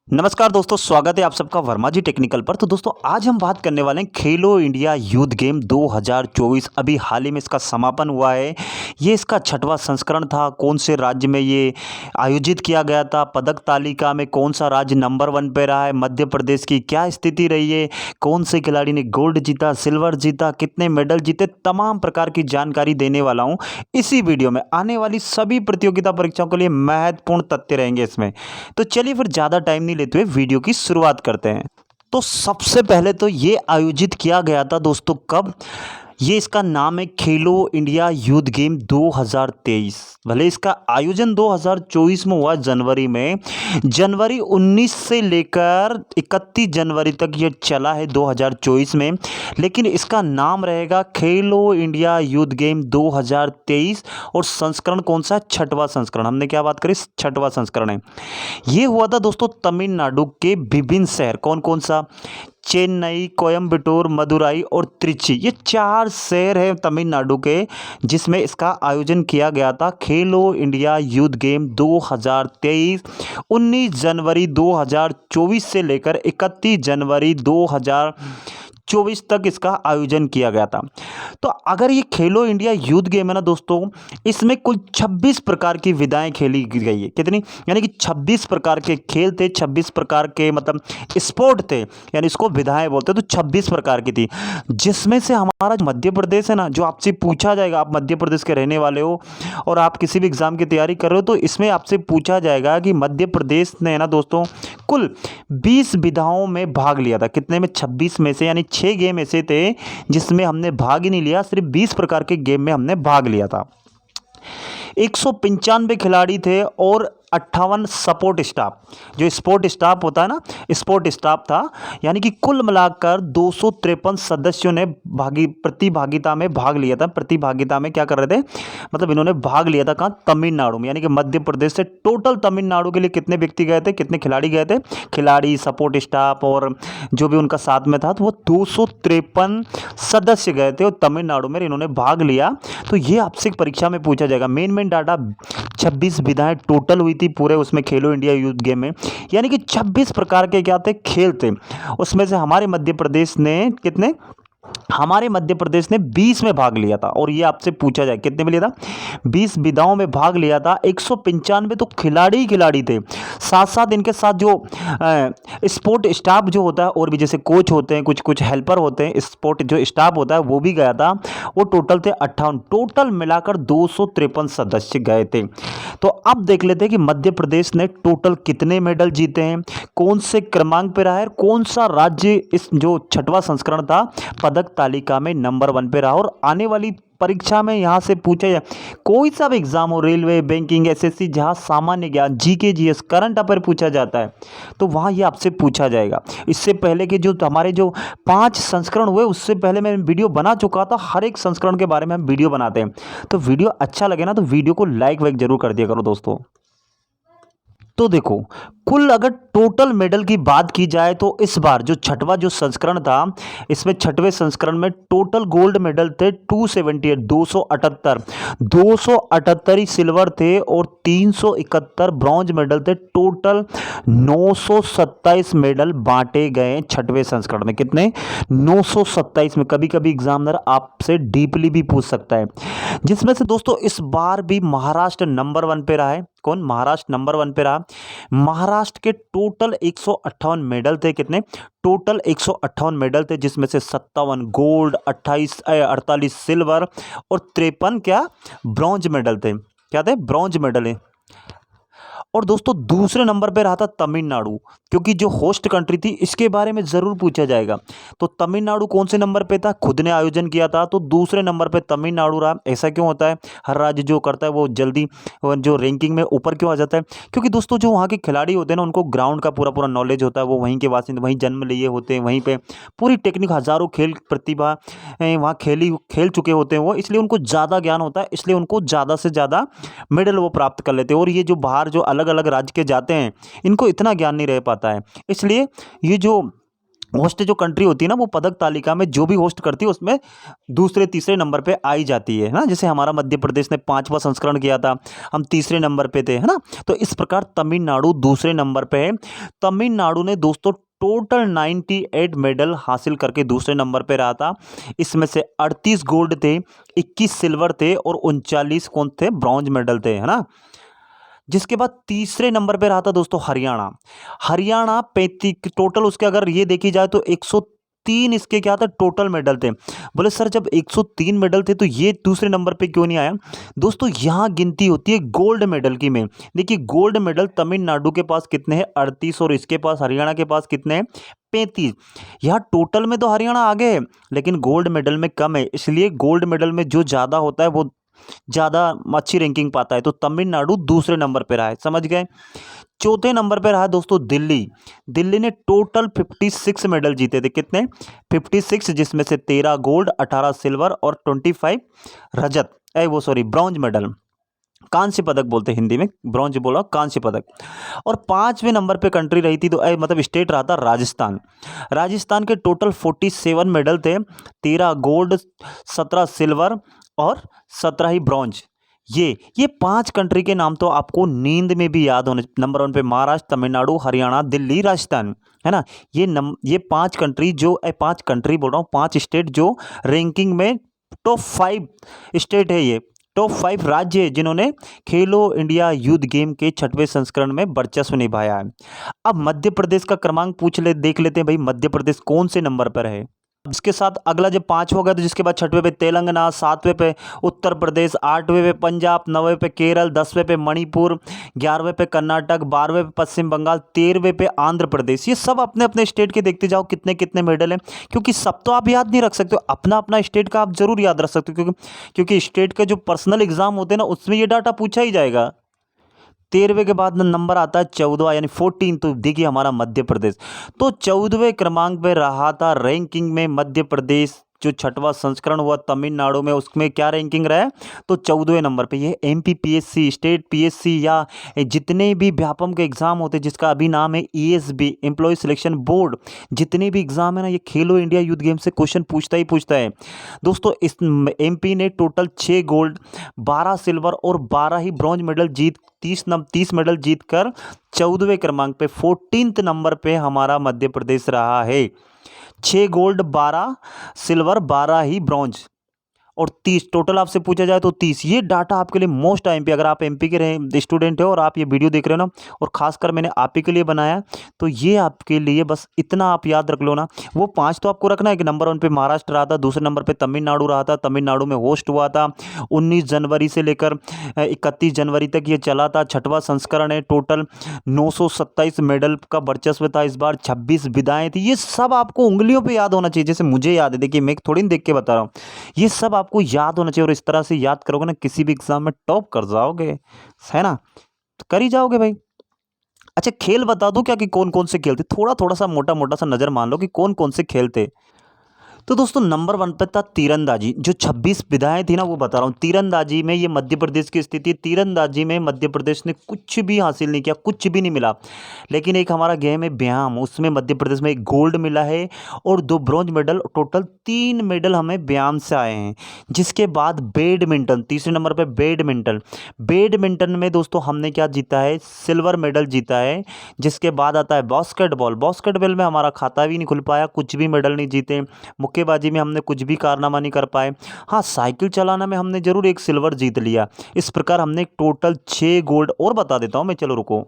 नमस्कार दोस्तों, स्वागत है आप सबका वर्मा जी टेक्निकल पर। तो दोस्तों आज हम बात करने वाले हैं खेलो इंडिया यूथ गेम 2024। अभी हाल ही में इसका समापन हुआ है। ये इसका छठवां संस्करण था। कौन से राज्य में ये आयोजित किया गया था, पदक तालिका में कौन सा राज्य नंबर 1 पे रहा है, मध्य प्रदेश की क्या स्थिति रही है, कौन से खिलाड़ी ने गोल्ड जीता, सिल्वर जीता, कितने मेडल जीते, तमाम प्रकार की जानकारी देने वाला हूँ इसी वीडियो में। आने वाली सभी प्रतियोगिता परीक्षाओं के लिए महत्वपूर्ण तथ्य रहेंगे इसमें। तो चलिए फिर ज़्यादा टाइम नहीं लेते हुए वीडियो की शुरुआत करते हैं। तो सबसे पहले तो ये आयोजित किया गया था दोस्तों कब। ये इसका नाम है खेलो इंडिया यूथ गेम 2023। भले इसका आयोजन 2024 में हुआ जनवरी में। जनवरी 19 से लेकर 31 जनवरी तक ये चला है 2024 में। लेकिन इसका नाम रहेगा खेलो इंडिया यूथ गेम 2023। और संस्करण कौन सा? छठवां संस्करण। हमने क्या बात करी? छठवां संस्करण है। ये हुआ था दोस्तों तमिलनाडु के विभिन्न शहर। कौन कौन सा? चेन्नई, कोयम्बटूर, मदुराई और त्रिची। ये 4 शहर हैं तमिलनाडु के जिसमें इसका आयोजन किया गया था। खेलो इंडिया यूथ गेम 2023 19 जनवरी 2024 से लेकर 31 जनवरी 2024 तक इसका आयोजन किया गया था। तो अगर ये खेलो इंडिया यूथ गेम है ना दोस्तों, इसमें कुल 26 प्रकार की विधाएं खेली गई है। कितनी? यानी कि 26 प्रकार के खेल थे, 26 प्रकार के मतलब स्पोर्ट थे, यानी इसको विधाएं बोलते हैं। तो 26 प्रकार की थी, जिसमें से हमारा जो मध्य प्रदेश है ना, जो आपसे पूछा जाएगा, आप मध्य प्रदेश के रहने वाले हो और आप किसी भी एग्जाम की तैयारी कर रहे हो, तो इसमें आपसे पूछा जाएगा कि मध्य प्रदेश ने ना दोस्तों कुल 20 विधाओं में भाग लिया था। कितने में? 26 में से, यानी 6 गेम ऐसे थे जिसमें हमने भाग ही नहीं लिया, सिर्फ 20 प्रकार के गेम में हमने भाग लिया था। 195 खिलाड़ी थे और 58 सपोर्ट स्टाफ। जो स्पोर्ट स्टाफ होता है ना, स्पोर्ट स्टाफ था। यानी कि कुल मिलाकर 253 सदस्यों ने प्रतिभागिता में भाग लिया था। प्रतिभागिता में क्या कर रहे थे? मतलब इन्होंने भाग लिया था। कहाँ? तमिलनाडु में। यानी कि मध्य प्रदेश से टोटल तमिलनाडु के लिए कितने व्यक्ति गए थे, कितने खिलाड़ी गए थे? खिलाड़ी, सपोर्ट स्टाफ और जो भी उनका साथ में था, तो वो 253 सदस्य गए थे और तमिलनाडु में इन्होंने भाग लिया। तो ये आपसे परीक्षा में पूछा जाएगा। मेन डाटा 26 विधाएं टोटल हुई थी पूरे उसमें खेलो इंडिया यूथ गेम में। यानी कि 26 प्रकार के क्या थे? खेल थे। उसमें से हमारे मध्य प्रदेश ने कितने? हमारे मध्य प्रदेश ने 20 में भाग लिया था। और ये आपसे पूछा जाए कितने में लिया था? 20 विधाओं में भाग लिया था। 195 तो खिलाड़ी ही खिलाड़ी थे। साथ साथ इनके साथ जो स्पोर्ट स्टाफ जो होता है, और भी जैसे कोच होते हैं, कुछ कुछ हेल्पर होते हैं, स्पोर्ट जो स्टाफ होता है वो भी गया था। वो टोटल थे 58। टोटल मिलाकर 253 सदस्य गए थे। तो अब देख लेते हैं कि मध्य प्रदेश ने टोटल कितने मेडल जीते हैं, कौन से क्रमांक पे रहा है, कौन सा राज्य इस जो छठवां संस्करण था पदक तालिका में नंबर 1 पे रहा। और आने वाली परीक्षा में यहाँ से पूछा जाए, कोई सा भी एग्जाम हो, रेलवे, बैंकिंग, एसएससी, जहाँ सामान्य ज्ञान, जीके, जीएस, करंट अफेयर पूछा जाता है, तो वहाँ ये आपसे पूछा जाएगा। इससे पहले के जो हमारे जो 5 संस्करण हुए, उससे पहले मैं वीडियो बना चुका था। हर एक संस्करण के बारे में हम वीडियो बनाते हैं। तो वीडियो अच्छा लगे ना तो वीडियो को लाइक वाइक जरूर कर दिया करो दोस्तों। तो देखो, कुल अगर टोटल मेडल की बात की जाए तो इस बार जो छठवां जो संस्करण था, इसमें छठवें संस्करण में टोटल गोल्ड मेडल थे 278, 278 278 ही सिल्वर थे और 371 ब्रॉन्ज मेडल थे। टोटल 927 मेडल बांटे गए छठवें संस्करण में। कितने? 927 में। कभी कभी एग्जामिनर आपसे डीपली भी पूछ सकता है। जिसमें से दोस्तों इस बार भी महाराष्ट्र नंबर 1 पे रहा है। कौन? महाराष्ट्र नंबर 1 पे रहा। महाराष्ट्र के टोटल 158 मेडल थे। कितने? टोटल 158 मेडल थे, जिसमें से 57 गोल्ड, 48 सिल्वर और 53 क्या? ब्रॉन्ज मेडल थे। क्या थे? ब्रॉन्ज मेडल है। और दोस्तों दूसरे नंबर पे रहा था तमिलनाडु, क्योंकि जो होस्ट कंट्री थी इसके बारे में ज़रूर पूछा जाएगा। तो तमिलनाडु कौन से नंबर पे था? खुद ने आयोजन किया था, तो दूसरे नंबर पे तमिलनाडु रहा। ऐसा क्यों होता है? हर राज्य जो करता है वो जल्दी जो रैंकिंग में ऊपर क्यों आ जाता है? क्योंकि दोस्तों जो वहाँ के खिलाड़ी होते हैं ना, उनको ग्राउंड का पूरा पूरा नॉलेज होता है। वो वहीं के वासिंदे, वहीं जन्म लिए होते हैं, वहीं पर पूरी टेक्निक, हज़ारों खेल प्रतिभा वहाँ खेल चुके होते हैं वो, इसलिए उनको ज़्यादा ज्ञान होता है। इसलिए उनको ज़्यादा से ज़्यादा मेडल वो प्राप्त कर लेते हैं। और ये जो बाहर जो अलग अलग राज्य के जाते हैं, इनको इतना ज्ञान नहीं रह पाता है। इसलिए ये जो होस्ट जो कंट्री होती है ना वो पदक तालिका में जो भी होस्ट करती है उसमें दूसरे तीसरे नंबर पे आई जाती है ना। जैसे हमारा मध्य प्रदेश ने 5वां संस्करण किया था, हम तीसरे नंबर पे थे, है ना। तो इस प्रकार तमिलनाडु दूसरे नंबर पे है। तमिलनाडु ने दोस्तों टोटल 98 मेडल हासिल करके दूसरे नंबर पे रहा था। इसमें से 38 गोल्ड थे, 21 सिल्वर थे और 39 कौन थे, ब्रॉन्ज मेडल थे, है ना। जिसके बाद तीसरे नंबर पे रहा था दोस्तों हरियाणा। हरियाणा 35 टोटल, उसके अगर ये देखी जाए तो 103 इसके क्या था टोटल मेडल थे। बोले सर जब 103 मेडल थे तो ये दूसरे नंबर पे क्यों नहीं आया। दोस्तों यहाँ गिनती होती है गोल्ड मेडल की में। देखिए गोल्ड मेडल तमिलनाडु के पास कितने हैं, 38, और इसके पास हरियाणा के पास कितने हैं, 35। यहाँ टोटल में तो हरियाणा आगे है लेकिन गोल्ड मेडल में कम है, इसलिए गोल्ड मेडल में जो ज़्यादा होता है वो ज़्यादा अच्छी रैंकिंग पाता है। तो तमिलनाडु दूसरे नंबर पे रहा है, समझ गए। चौथे नंबर पे रहा दोस्तों दिल्ली। दिल्ली ने टोटल 56 मेडल जीते थे, कितने, 56, जिसमें से 13 गोल्ड, 18 सिल्वर और 25 रजत, वो सॉरी ब्रॉन्ज मेडल, कांस्य पदक बोलते हैं हिंदी में, ब्रॉन्ज बोला कांस्य पदक। और 5वें नंबर पे कंट्री रही थी तो मतलब स्टेट रहा था राजस्थान। राजस्थान के टोटल 47 मेडल थे, 13 गोल्ड, 17 सिल्वर और 17 ही ब्रॉन्ज। ये 5 कंट्री के नाम तो आपको नींद में भी याद होने। नंबर 1 पे महाराष्ट्र, तमिलनाडु, हरियाणा, दिल्ली, राजस्थान, है ना। ये 5 कंट्री जो 5 कंट्री बोल रहा हूँ, 5 स्टेट जो रैंकिंग में टॉप 5 स्टेट है, ये टॉप 5 राज्य है जिन्होंने खेलो इंडिया यूथ गेम के 6वें संस्करण में वर्चस्व निभाया है। अब मध्य प्रदेश का क्रमांक देख लेते हैं भाई, मध्य प्रदेश कौन से नंबर पर है। इसके साथ अगला जब 5 हो गया तो जिसके बाद 6वें पे तेलंगाना, 7वें पे उत्तर प्रदेश, 8वें पे पंजाब, 9वें पे केरल, 10वें पे मणिपुर, 11वें पे कर्नाटक, 12वें पे पश्चिम बंगाल, 13वें पे आंध्र प्रदेश। ये सब अपने अपने स्टेट के देखते जाओ कितने कितने मेडल हैं, क्योंकि सब तो आप याद नहीं रख सकते हो, अपना अपना स्टेट का आप जरूर याद रख सकते हो, क्योंकि स्टेट के जो पर्सनल एग्जाम होते हैं ना उसमें ये डाटा पूछा ही जाएगा। 13वें के बाद नंबर आता है 14 यानी 14, तो देखिए हमारा मध्य प्रदेश तो 14वें क्रमांक पे रहा था रैंकिंग में मध्य प्रदेश। जो 6वां संस्करण हुआ तमिलनाडु में उसमें क्या रैंकिंग रहा है, तो 14वें नंबर पे। ये एमपीपीएससी, स्टेट पीएससी या जितने भी व्यापम के एग्जाम होते हैं जिसका अभी नाम है ईएसबी, एम्प्लॉय सिलेक्शन बोर्ड, जितने भी एग्जाम है ना ये खेलो इंडिया यूथ गेम से क्वेश्चन पूछता ही पूछता है। दोस्तों इस एमपी ने टोटल 6 गोल्ड, 12 सिल्वर और 12 ही ब्रॉन्ज मेडल जीत 30 मेडल जीतकर 14वें क्रमांक पे 14th नंबर पे हमारा मध्य प्रदेश रहा है। 6 गोल्ड, 12 सिल्वर, 12 ही ब्रॉन्ज और 30 टोटल आपसे पूछा जाए तो 30। ये डाटा आपके लिए मोस्ट एमपी, अगर आप एमपी के रहे स्टूडेंट हो और आप ये वीडियो देख रहे हो ना, और खासकर मैंने आप ही के लिए बनाया, तो ये आपके लिए बस इतना आप याद रख लो ना। वो 5 तो आपको रखना है कि नंबर 1 पे महाराष्ट्र रहा था, दूसरे नंबर पे तमिलनाडु रहा था, तमिलनाडु में होस्ट हुआ था 19 जनवरी से लेकर 31 जनवरी तक ये चला था। 6वां संस्करण है, टोटल 927 मेडल का वर्चस्व था इस बार, 26 विदाएं थी। ये सब आपको उंगलियों पे याद होना चाहिए, जैसे मुझे याद है, देखिए मैं थोड़ी देख के बता रहा हूँ, ये सब आपको याद होना चाहिए। और इस तरह से याद करोगे ना किसी भी एग्जाम में टॉप कर जाओगे, है ना, तो कर ही जाओगे भाई। अच्छा खेल बता दूं क्या कि कौन कौन से खेल थे, थोड़ा थोड़ा सा मोटा मोटा सा नजर मान लो कि कौन कौन से खेल थे। तो दोस्तों नंबर 1 पे था तीरंदाजी, जो 26 विधाएं थी ना वो बता रहा हूँ। तीरंदाजी में ये मध्य प्रदेश की स्थिति, तीरंदाजी में मध्य प्रदेश ने कुछ भी हासिल नहीं किया, कुछ भी नहीं मिला। लेकिन एक हमारा गेम है व्यायाम, उसमें मध्य प्रदेश में 1 गोल्ड मिला है और 2 ब्रॉन्ज मेडल, टोटल 3 मेडल हमें व्यायाम से आए हैं। जिसके बाद बैडमिंटन, तीसरे नंबर पर बैडमिंटन। बैडमिंटन में दोस्तों हमने क्या जीता है, सिल्वर मेडल जीता है। जिसके बाद आता है बास्केटबॉल, बास्केटबॉल में हमारा खाता भी नहीं खुल पाया, कुछ भी मेडल नहीं जीते। मुक्केबाजी में हमने कुछ भी कारनामा नहीं कर पाए। हाँ साइकिल चलाना में हमने जरूर 1 सिल्वर जीत लिया। इस प्रकार हमने टोटल 6 गोल्ड, और बता देता हूँ मैं, चलो रुको।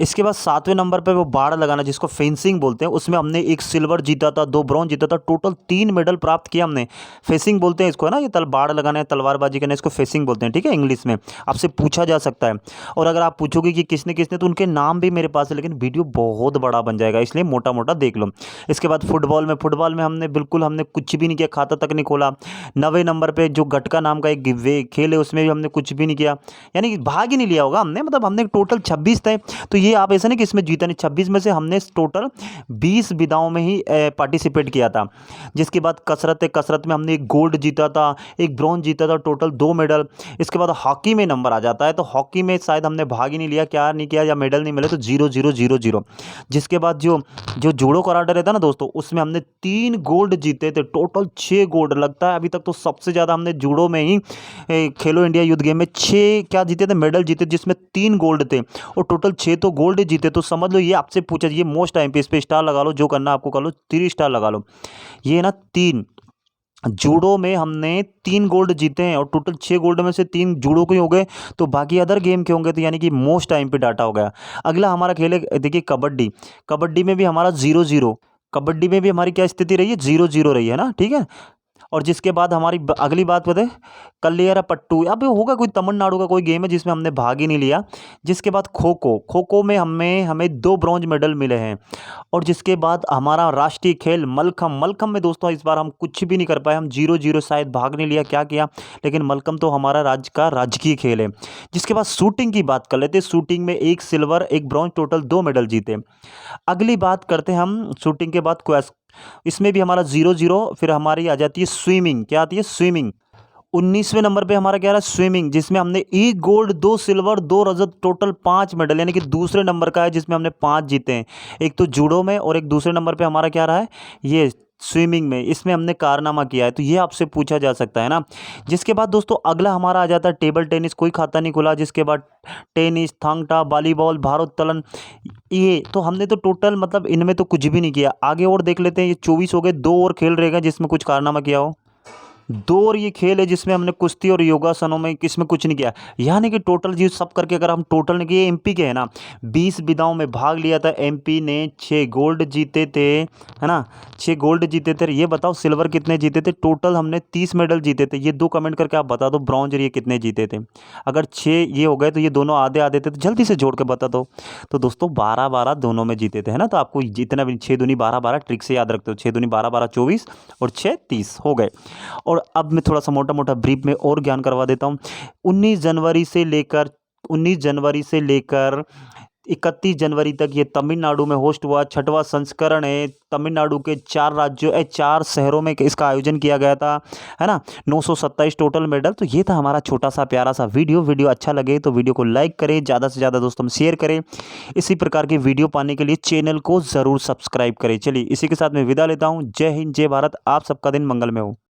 इसके बाद 7वें नंबर पे वो बाड़ लगाना जिसको फेंसिंग बोलते हैं, उसमें हमने 1 सिल्वर जीता था, 2 ब्रॉन्ज जीता था, टोटल 3 मेडल प्राप्त किया हमने। फेंसिंग बोलते हैं इसको, है ना, ये बाड़ लगाना है, तलवारबाजी करना है, इसको फेंसिंग बोलते हैं, ठीक है, इंग्लिश में आपसे पूछा जा सकता है। और अगर आप पूछोगे कि किसने किसने, तो उनके नाम भी मेरे पास है, लेकिन वीडियो बहुत बड़ा बन जाएगा, इसलिए मोटा मोटा देख लो। इसके बाद फुटबॉल में हमने कुछ भी नहीं किया, खाता तक नहीं खोला। 9वें नंबर पर जो गटका नाम का एक खेल है उसमें भी हमने कुछ भी नहीं किया, यानी कि भाग ही नहीं लिया होगा हमने, मतलब हमने टोटल 26 थे, तो ये आप ऐसा नहीं कि इसमें जीता नहीं, 26 में से हमने टोटल 20 विधाओं में ही पार्टिसिपेट किया था। जिसके बाद कसरत में हमने एक गोल्ड जीता था, एक ब्रॉन्ज जीता था, टोटल 2 मेडल। इसके बाद हॉकी में नंबर आ जाता है, तो हॉकी में शायद हमने भाग ही नहीं लिया, क्या नहीं किया, या मेडल नहीं मिले, तो 0 0 0 0। जिसके बाद जो जो जूडो कराटे रहता है ना दोस्तों, उसमें हमने 3 गोल्ड जीते थे, टोटल 6 गोल्ड। लगता है अभी तक तो सबसे ज़्यादा हमने जूडो में ही खेलो इंडिया यूथ गेम में 6 क्या जीते थे, मेडल जीते, जिसमें 3 गोल्ड थे और टोटल 6 तो गोल्ड जीते। तो समझ लो ये आपसे पूछा, ये मोस्ट टाइम पे, इस पे स्टार लगा लो, जो करना आपको कर लो, 3 स्टार लगा लो। ये ना 3 जूडो में हमने 3 गोल्ड जीते हैं और टोटल 6 गोल्ड में से 3 जूडो के ही हो गए, तो बाकी अदर गेम के होंगे, तो यानी कि मोस्ट टाइम पे डाटा हो गया। अगला हमारा खेल है, देखिए कबड्डी। कबड्डी में भी हमारा 0 0, कबड्डी में भी हमारी क्या स्थिति रही है, 0 0 रही है ना, ठीक है। और जिसके बाद हमारी अगली बात बताए, कल्लेरा पट्टू, अब होगा कोई तमिलनाडु का कोई गेम है जिसमें हमने भाग ही नहीं लिया। जिसके बाद खो खो, खो खो में हमें 2 ब्रॉन्ज मेडल मिले हैं। और जिसके बाद हमारा राष्ट्रीय खेल मलखम, मलखम में दोस्तों इस बार हम कुछ भी नहीं कर पाए, हम 0 0 शायद भाग नहीं लिया, क्या किया, लेकिन मलखम तो हमारा राज्य का राजकीय खेल है। जिसके बाद शूटिंग की बात कर लेते हैं, शूटिंग में 1 सिल्वर 1 ब्रॉन्ज, टोटल 2 मेडल जीते। अगली बात करते हैं हम शूटिंग के बाद क्वेस, इसमें भी हमारा 0 0। फिर हमारी आ जाती है स्विमिंग, क्या आती है, स्विमिंग। 19वें नंबर पे हमारा क्या रहा, स्विमिंग, जिसमें हमने 1 गोल्ड 2 सिल्वर 2 रजत, टोटल 5 मेडल, यानी कि दूसरे नंबर का है, जिसमें हमने 5 जीते हैं। एक तो जूडो में और एक दूसरे नंबर पे हमारा क्या रहा है, ये स्विमिंग में, इसमें हमने कारनामा किया है। तो ये आपसे पूछा जा सकता है ना। जिसके बाद दोस्तों अगला हमारा आ जाता है टेबल टेनिस, कोई खाता नहीं खुला। जिसके बाद टेनिस, थांग टा, वॉलीबॉल, भारोत्तोलन, ये तो हमने तो टोटल मतलब इनमें तो कुछ भी नहीं किया। आगे और देख लेते हैं, ये 24 हो गए, 2 और खेल रहेगा जिसमें कुछ कारनामा किया हो। 2 और ये खेल है जिसमें हमने कुश्ती और योगासनों में किसमें कुछ नहीं किया। यानी कि टोटल जी सब करके अगर हम टोटल नहीं किए, एमपी के है ना 20 विधाओं में भाग लिया था, एमपी ने 6 गोल्ड जीते थे, है ना, 6 गोल्ड जीते थे। ये बताओ सिल्वर कितने जीते थे, टोटल हमने 30 मेडल जीते थे। ये 2 कमेंट करके आप बता दो ब्रॉन्ज और ये कितने जीते थे। अगर 6 ये हो गए तो ये दोनों आधे आधे थे, तो जल्दी से जोड़ के बता दो। तो दोस्तों 12 12 दोनों में जीते थे, है ना। तो आपको जितना भी 6 दूनी 12 12 ट्रिक से याद रखते हो, 6 दूनी 12 12 24 और 6 30 हो गए। और अब मैं थोड़ा सा मोटा मोटा ब्रीफ में और ज्ञान करवा देता हूँ। 19 जनवरी से लेकर 31 जनवरी तक ये तमिलनाडु में होस्ट हुआ, 6वां संस्करण है। तमिलनाडु के 4 राज्यों 4 शहरों में इसका आयोजन किया गया था, है ना। 927 टोटल मेडल। तो ये था हमारा छोटा सा प्यारा सा वीडियो अच्छा लगे तो वीडियो को लाइक करें, ज़्यादा से ज़्यादा दोस्तों में शेयर करें। इसी प्रकार की वीडियो पाने के लिए चैनल को ज़रूर सब्सक्राइब करें। चलिए इसी के साथ मैं विदा लेता हूँ। जय हिंद, जय भारत, आप सबका दिन मंगलमय हो।